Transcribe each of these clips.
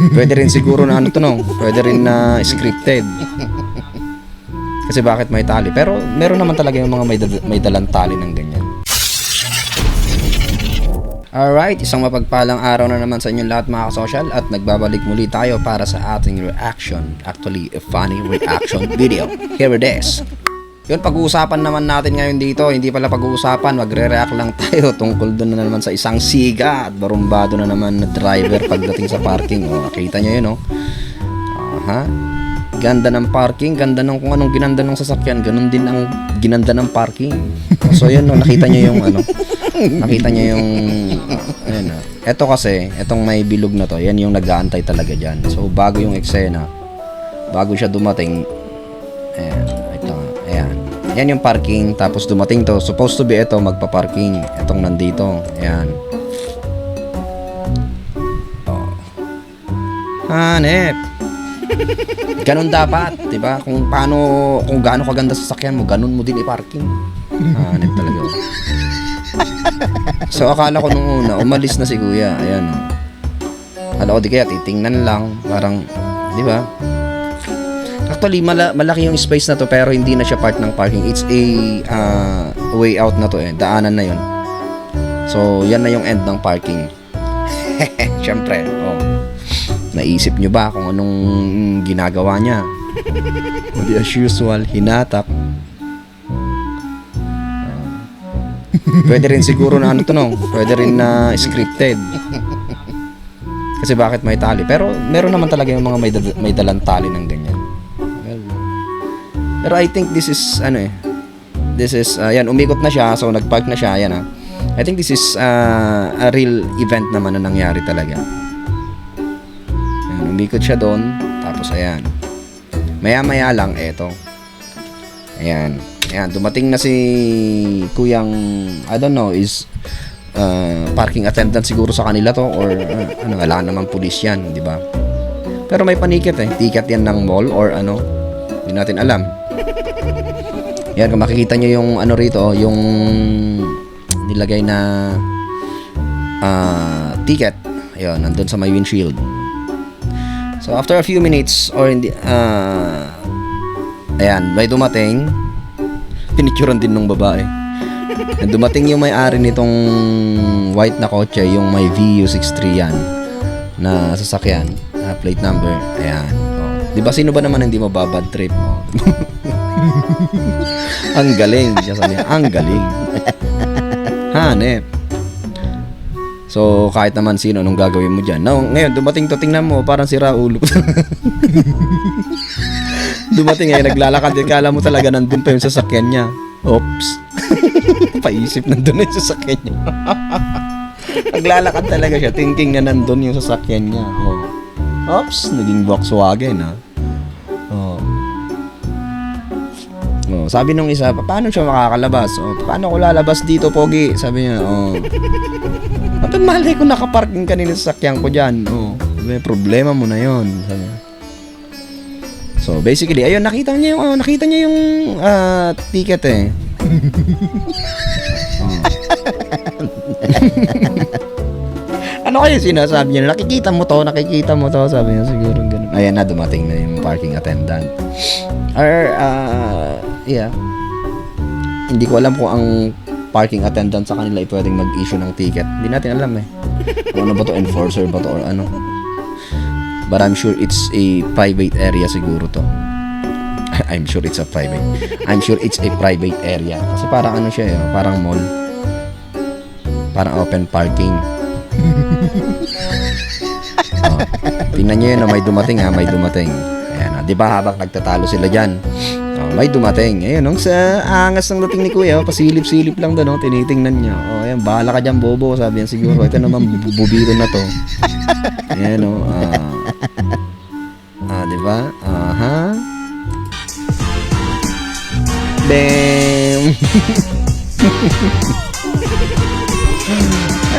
Pwede rin siguro na ano to, no? Pwede rin na scripted. Kasi bakit may tali? Pero meron naman talaga yung mga may dalang tali ng ganyan. Alright, isang mapagpalang araw na naman sa inyong lahat mga kasosyal at nagbabalik muli tayo para sa ating reaction. Actually, a funny reaction video. Here it is. Yun, pag-uusapan naman natin ngayon dito, hindi pala pag-uusapan, magre-react lang tayo tungkol doon na naman sa isang siga at barumbado na naman na driver pagdating sa parking. O, nakita nyo yun, o. Aha. Ganda ng parking, ganda ng kung anong ginanda ng sasakyan, ganun din ang ginanda ng parking. So yun, no, nakita nyo yung ano, nakita nyo yung ayun, eto kasi, etong may bilog na to, yan yung nag-aantay talaga dyan. So bago yung eksena, bago siya dumating, ayan, ito, ayan, yan yung parking, tapos dumating to, supposed to be ito magpa-parking, etong nandito, ayan. Oh. Hanep. Ganun dapat, 'di ba? Kung gaano kaganda sa sasakyan mo, ganun mo din i-parking. Hanep talaga. So akala ko nung una, umalis na si Kuya. Ayan. Akala ko di kaya titingnan lang, parang 'di ba? Actually, malaki yung space na to pero hindi na siya part ng parking. It's a way out na to eh. Daanan na 'yon. So, yan na yung end ng parking. Siyempre, oh. Naisip nyo ba kung anong ginagawa niya? Hindi as usual, hinatak. Pwede rin siguro na ano to, no? Pwede rin na scripted. Kasi bakit may tali? Pero meron naman talaga yung mga may dalang tali ng ganyan. Well, pero I think this is ano eh. This is yan, umikot na siya, so nagpark na siya, yan ah. I think this is a real event naman na nangyari talaga. Ayan, umikot siya doon, tapos ayan. Maya-maya lang, eto. Ayan. Ayan, dumating na si Kuyang, I don't know, is parking attendant siguro sa kanila to or ano, wala naman pulis yan, di ba? Pero may panikit eh. Ticket yan ng mall or ano, hindi natin alam. Yan, kung makikita nyo yung ano rito, yung nilagay na ticket, ayun, nandun sa may windshield. So after a few minutes or hindi ayan, may dumating, pinicturan din ng babae. Dumating yung may-ari nitong white na kotse, yung may VU63 yan na sasakyan, plate number, ayan. Oh. Di ba sino ba naman hindi mababad trip mo? Ang galing, siya sabi niya, ang galing. Hanep. So, kahit naman sino, anong gagawin mo dyan? No, ngayon, dumating to, tingnan mo, parang sira ulo. Dumating ngayon, naglalakad, kala mo talaga nandun pa yung sasakyan niya. Oops. Paisip nandun na yung sasakyan niya. Naglalakad talaga siya, thinking na nandun yung sasakyan niya. Oh. Oops, naging Volkswagen ha. Oh. Oh, sabi nung isa, paano siya makakalabas? Oh, paano ko lalabas dito, Pogi? Sabi niya, oh. At malay ko nakaparking kanina sa sasakyan ko dyan. Oh, may problema mo na yon. Sabi niya. So, basically, ayun, nakita niya yung ticket eh. Oh. Ano kayo sinasabi niya? Nakikita mo to, sabi niya siguro ganun. Ayan na, dumating na yung parking attendant. Or, yeah. Hindi ko alam kung ang parking attendant sa kanila ay pwedeng mag-issue ng ticket. Hindi natin alam eh. Kung ano ba to, enforcer ba to or ano. But I'm sure it's a private area siguro to. I'm sure it's a private area. Kasi parang ano siya eh, parang mall. Parang open parking. Oh, tingnan nyo yun, may dumating ha, may dumating. Ayan, di ba habang nagtatalo sila dyan, may dumating. Ayun, sa angas ng dating ni Kuya, pasilip-silip lang doon, tinitingnan niya. Oh, ayan, bahala ka dyan, bobo, sabi yan siguro. Ito naman, bubiro na to. Ayan, di ba? Aha. Bam!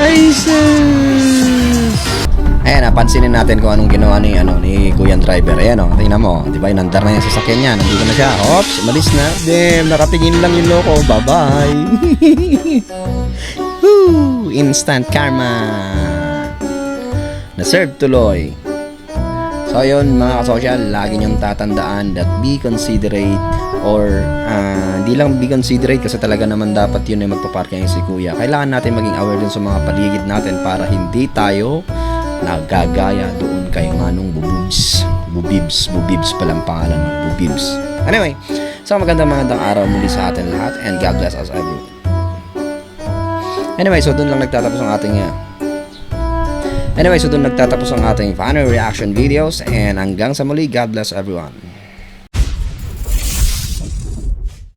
Ay, sus! Ayan, napansinin natin kung anong ginawa ni Kuyang driver. Ayan, tingnan mo. Di ba, inandar na yung sasakyan niya. Nandito na siya. Oops, malis na. Damn, nakatingin lang yung loko. Bye-bye. Woo! Instant karma. Na-serve tuloy. So yun mga kasosyal, lagi nyong tatandaan that be considerate, or di lang be considerate kasi talaga naman dapat yun ay magpaparking si kuya. Kailangan natin maging aware din sa mga paligid natin para hindi tayo nagagaya doon kay Manong Bubibs palang pangalan, Bubibs. Anyway, so magandang araw muli sa atin lahat, and God bless us everyone. Anyway, so doon nagtatapos ang ating funny reaction videos, and hanggang sa muli, God bless everyone.